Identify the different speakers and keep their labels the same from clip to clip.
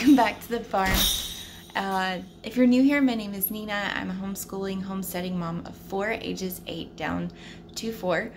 Speaker 1: welcome back to the farm. If you're new here, my name is Nina. I'm a homeschooling, homesteading mom of 4, ages 8 down to 4.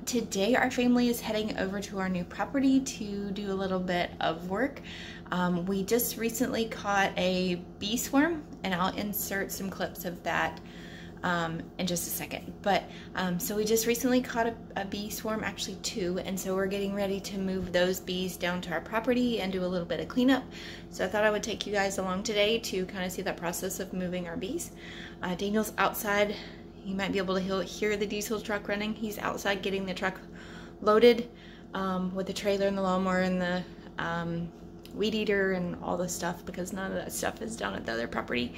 Speaker 1: Today our family is heading over to our new property to do a little bit of work. We just recently caught a bee swarm, and I'll insert some clips of that in just a second. But so we just recently caught a bee swarm, actually 2, and so we're getting ready to move those bees down to our property and do a little bit of cleanup. So I thought I would take you guys along today to kind of see that process of moving our bees. Daniel's outside. You might be able to hear the diesel truck running. He's outside getting the truck loaded with the trailer and the lawnmower and the weed eater and all the stuff, because none of that stuff is down at the other property.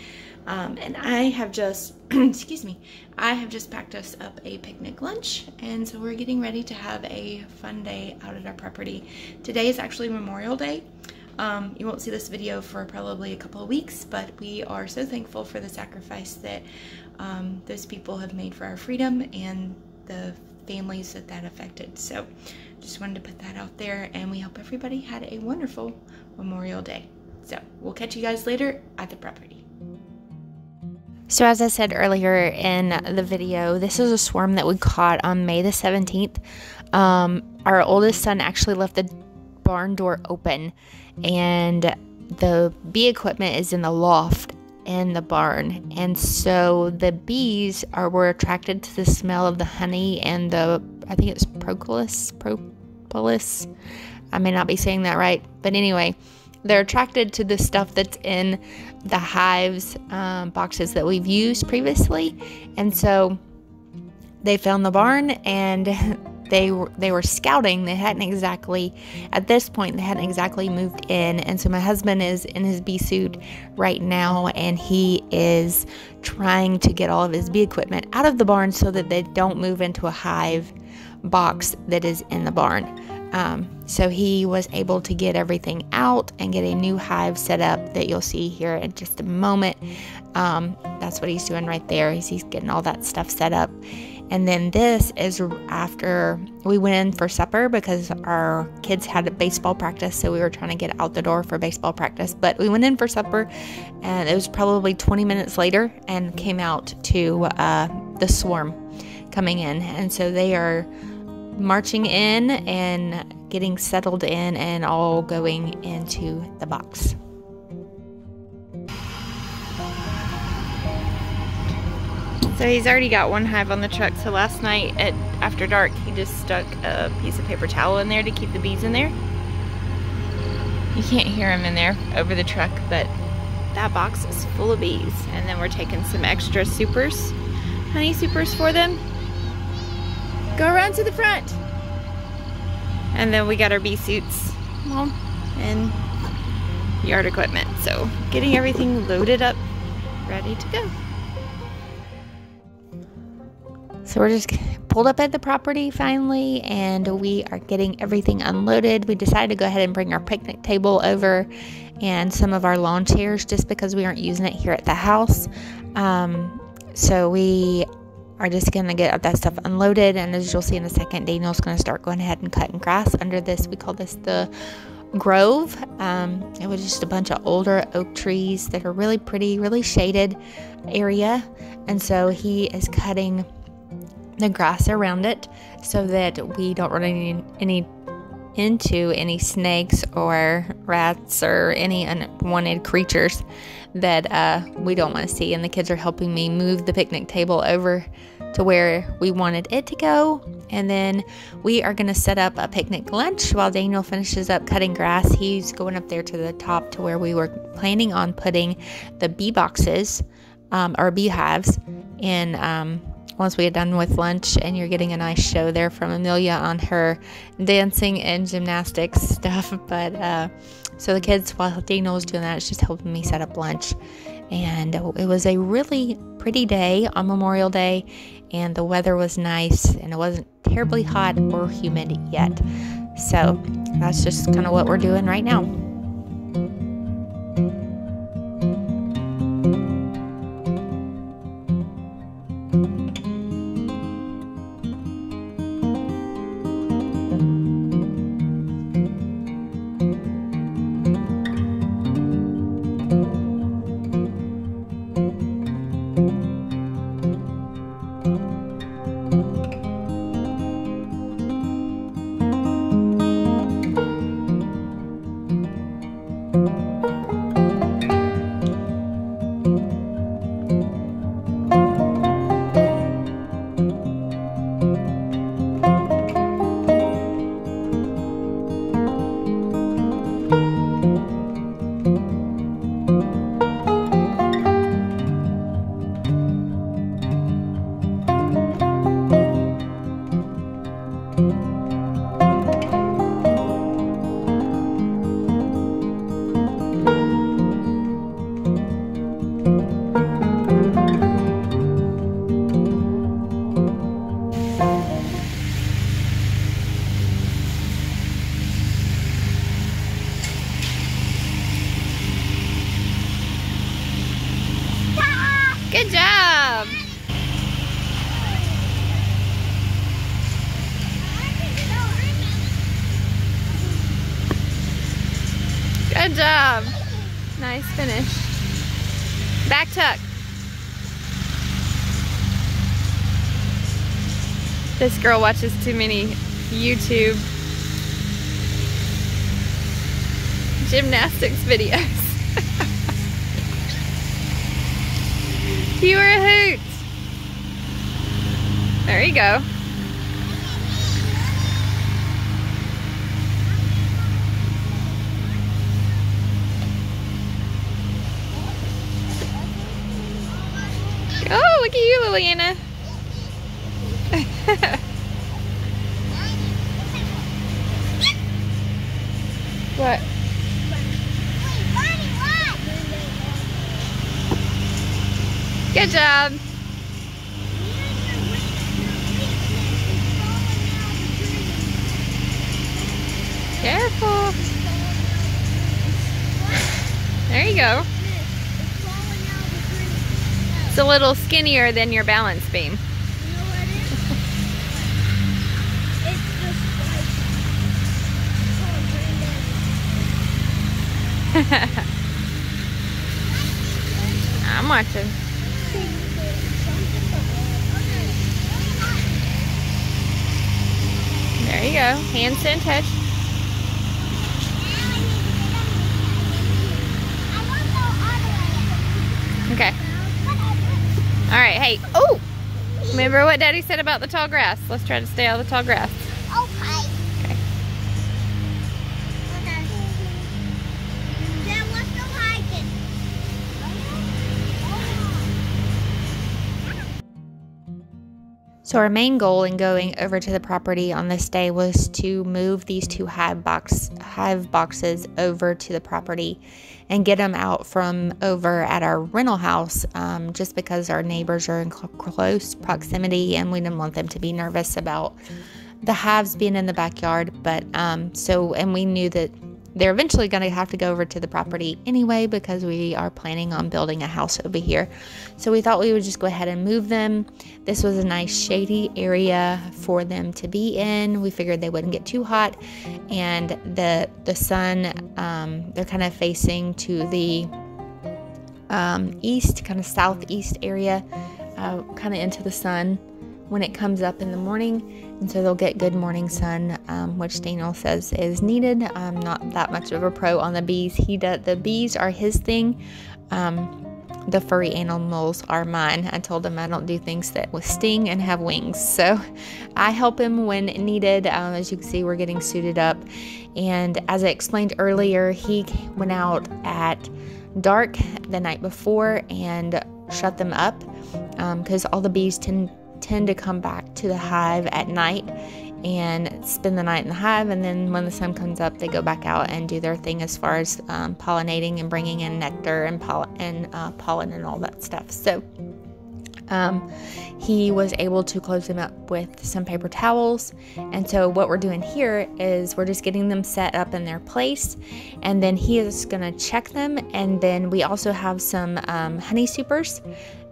Speaker 1: And I have just excuse me, I have just packed us up a picnic lunch, and so we're getting ready to have a fun day out at our property. Today is actually Memorial Day. You won't see this video for probably a couple of weeks, but we are so thankful for the sacrifice that those people have made for our freedom and the families that affected. So just wanted to put that out there, and we hope everybody had a wonderful Memorial Day. So we'll catch you guys later at the property. So as I said earlier in the video, this is a swarm that we caught on May the 17th. Our oldest son actually left the barn door open, and the bee equipment is in the loft in the barn, and so the bees were attracted to the smell of the honey and the, I think it's propolis. I may not be saying that right, but anyway, they're attracted to the stuff that's in the hives boxes that we've used previously, and so they found the barn, and they were scouting. They hadn't exactly, at this point, they hadn't exactly moved in, and so my husband is in his bee suit right now, and he is trying to get all of his bee equipment out of the barn so that they don't move into a hive box that is in the barn. So he was able to get everything out and get a new hive set up that you'll see here in just a moment. That's what he's doing right there. He's getting all that stuff set up. And then this is after we went in for supper, because our kids had a baseball practice, so we were trying to get out the door for baseball practice. But we went in for supper, and it was probably 20 minutes later, and came out to the swarm coming in. And so they are marching in and getting settled in and all going into the box. So he's already got one hive on the truck. So last night after dark, he just stuck a piece of paper towel in there to keep the bees in there. You can't hear them in there over the truck, but that box is full of bees. And then we're taking some extra supers, honey supers for them. Go around to the front. And then we got our bee suits and yard equipment. So getting everything loaded up, ready to go. So we're just pulled up at the property finally, and we are getting everything unloaded. We decided to go ahead and bring our picnic table over and some of our lawn chairs, just because we aren't using it here at the house. So we are just going to get that stuff unloaded, and as you'll see in a second, Daniel's going to start going ahead and cutting grass under this. We call this the grove. It was just a bunch of older oak trees that are really pretty, really shaded area, and so he is cutting the grass around it so that we don't run into any snakes or rats or any unwanted creatures that we don't want to see. And the kids are helping me move the picnic table over to where we wanted it to go, and then we are going to set up a picnic lunch while Daniel finishes up cutting grass. He's going up there to the top to where we were planning on putting the bee boxes or bee hives in once we get done with lunch. And you're getting a nice show there from Amelia on her dancing and gymnastics stuff. But so the kids, while Daniel was doing that, it's just helping me set up lunch. And it was a really pretty day on Memorial Day, and the weather was nice, and it wasn't terribly hot or humid yet. So that's just kind of what we're doing right now. Good job. Good job. Nice finish. Back tuck. This girl watches too many YouTube gymnastics videos. You were a hoot. There you go. Oh, look at you, Liliana. What? Good job. Careful. There you go. It's a little skinnier than your balance beam.
Speaker 2: You know what it is? It's just like,
Speaker 1: I'm watching. There you go. Hands don't touch. Okay. All right. Hey. Oh! Remember what Daddy said about the tall grass? Let's try to stay out of the tall grass.
Speaker 2: okay.
Speaker 1: Okay.
Speaker 2: Okay. Then let's go hiking.
Speaker 1: So our main goal in going over to the property on this day was to move these two hive boxes over to the property and get them out from over at our rental house, just because our neighbors are in close proximity and we didn't want them to be nervous about the hives being in the backyard. But and we knew that they're eventually going to have to go over to the property anyway because we are planning on building a house over here. So we thought we would just go ahead and move them. This was a nice shady area for them to be in. We figured they wouldn't get too hot, and the sun, they're kind of facing to the east, kind of southeast area, kind of into the sun when it comes up in the morning, and so they'll get good morning sun, which Daniel says is needed. I'm not that much of a pro on the bees. The bees are his thing. The furry animals are mine. I told him I don't do things that will sting and have wings, so I help him when needed. As you can see, we're getting suited up, and as I explained earlier, he went out at dark the night before and shut them up, because all the bees tend to come back to the hive at night and spend the night in the hive, and then when the sun comes up they go back out and do their thing as far as pollinating and bringing in nectar and pollen and all that stuff. So he was able to close them up with some paper towels, and so what we're doing here is we're just getting them set up in their place, and then he is going to check them. And then we also have some honey supers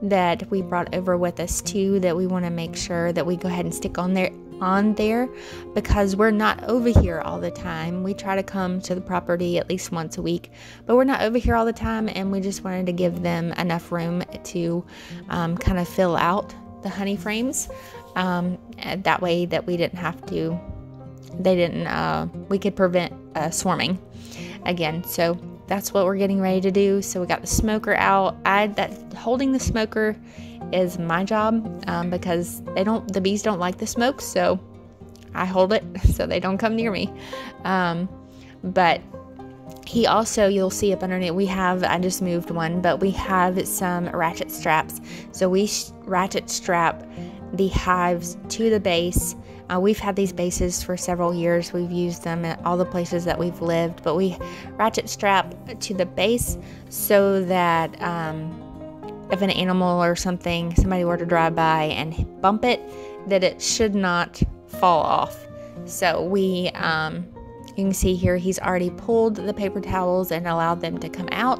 Speaker 1: that we brought over with us too, that we want to make sure that we go ahead and stick on there because we're not over here all the time. We try to come to the property at least once a week, but we're not over here all the time, and we just wanted to give them enough room to kind of fill out the honey frames, that way that we didn't have to, we could prevent swarming again. So that's what we're getting ready to do. So we got the smoker out. Holding the smoker is my job, because the bees don't like the smoke, so I hold it so they don't come near me. But he also, you'll see up underneath, I just moved one, but we have some ratchet straps. So we ratchet strap the hives to the base We've had these bases for several years. We've used them at all the places that we've lived, but we ratchet strap to the base so that if an animal or something, somebody were to drive by and bump it, that it should not fall off. So we, you can see here, he's already pulled the paper towels and allowed them to come out,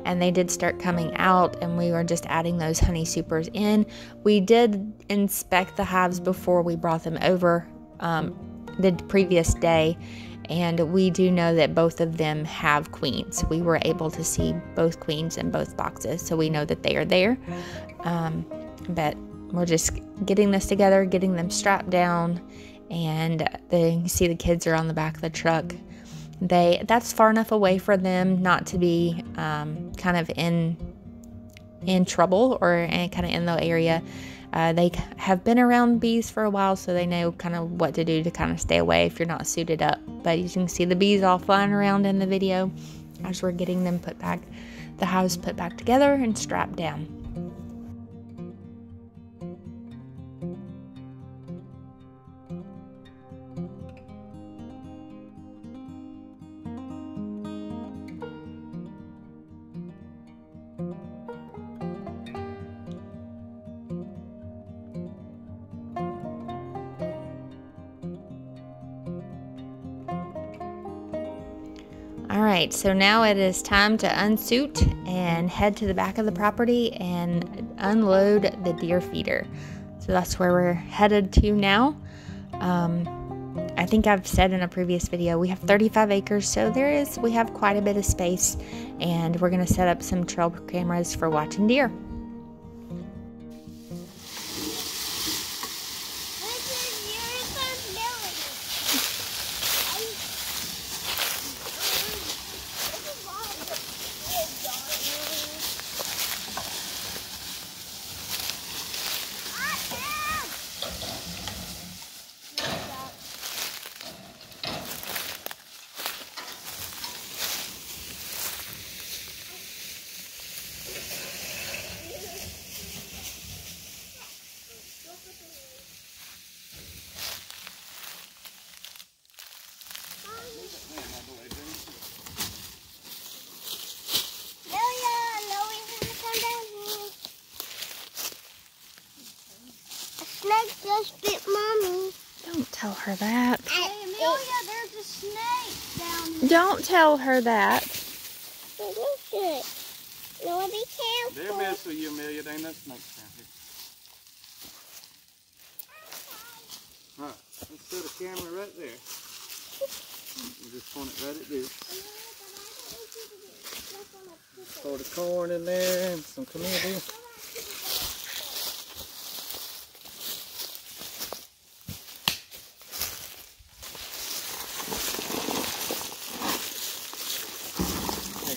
Speaker 1: and they did start coming out, and we were just adding those honey supers in. We did inspect the hives before we brought them over the previous day, and we do know that both of them have queens. We were able to see both queens in both boxes, so we know that they are there. But we're just getting this together, getting them strapped down, and then you see the kids are on the back of the truck. That's far enough away for them not to be kind of in trouble or kind of in the area. They have been around bees for a while, so they know kind of what to do to kind of stay away if you're not suited up. But you can see the bees all flying around in the video as we're getting them put back, the hives put back together and strapped down. Alright, so now it is time to unsuit and head to the back of the property and unload the deer feeder. So that's where we're headed to now. I think I've said in a previous video, we have 35 acres, so we have quite a bit of space, and we're going to set up some trail cameras for watching deer.
Speaker 2: Snake just bit Mommy.
Speaker 1: Don't tell her that.
Speaker 2: Hey, Amelia, there's a snake down here.
Speaker 1: Don't tell her that.
Speaker 2: Look at it. No, be careful.
Speaker 3: They'll mess with you, Amelia. There ain't no snakes down here. Alright, let's set a camera right there. You just point it right at this. Throw the corn in there and some tomato.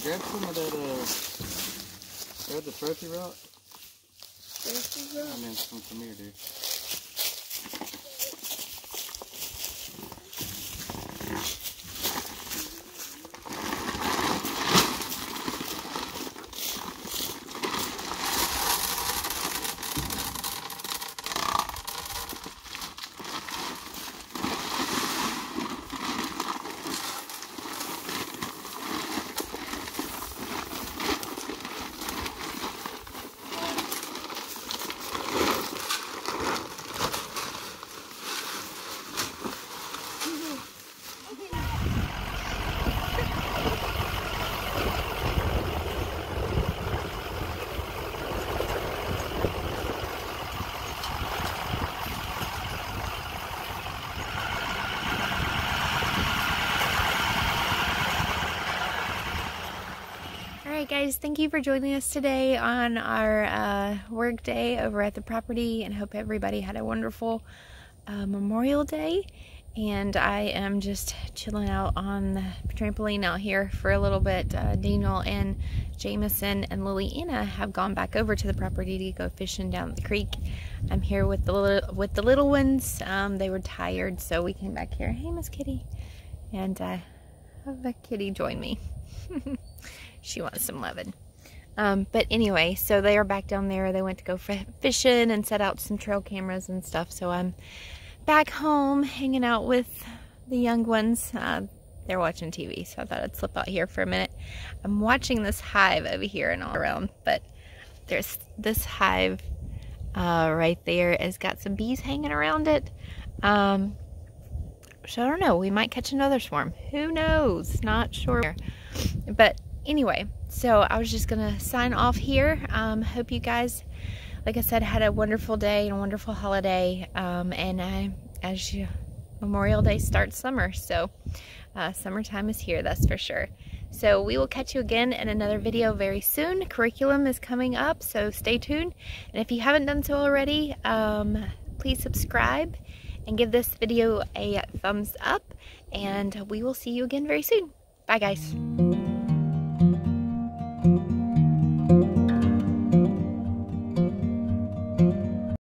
Speaker 3: Grab some of that, grab the trophy rock.
Speaker 2: Trophy rock?
Speaker 3: And then some tomato.
Speaker 1: Alright guys, thank you for joining us today on our work day over at the property, and hope everybody had a wonderful Memorial Day. And I am just chilling out on the trampoline out here for a little bit. Daniel and Jameson and Lily Anna have gone back over to the property to go fishing down the creek. I'm here with the little ones. They were tired, so we came back here. Hey, Miss Kitty. And have the kitty join me. She wants some loving. But anyway, so they are back down there. They went to go fishing and set out some trail cameras and stuff. So I'm back home hanging out with the young ones. They're watching TV, so I thought I'd slip out here for a minute. I'm watching this hive over here and all around, but there's this hive right there has got some bees hanging around it. So I don't know, we might catch another swarm. Who knows? Not sure. But anyway, so I was just gonna sign off here. Hope you guys, like I said, had a wonderful day and a wonderful holiday. Memorial Day starts summer, so summertime is here, that's for sure. So we will catch you again in another video very soon. Curriculum is coming up, so stay tuned. And if you haven't done so already, please subscribe and give this video a thumbs up, and we will see you again very soon. Bye guys.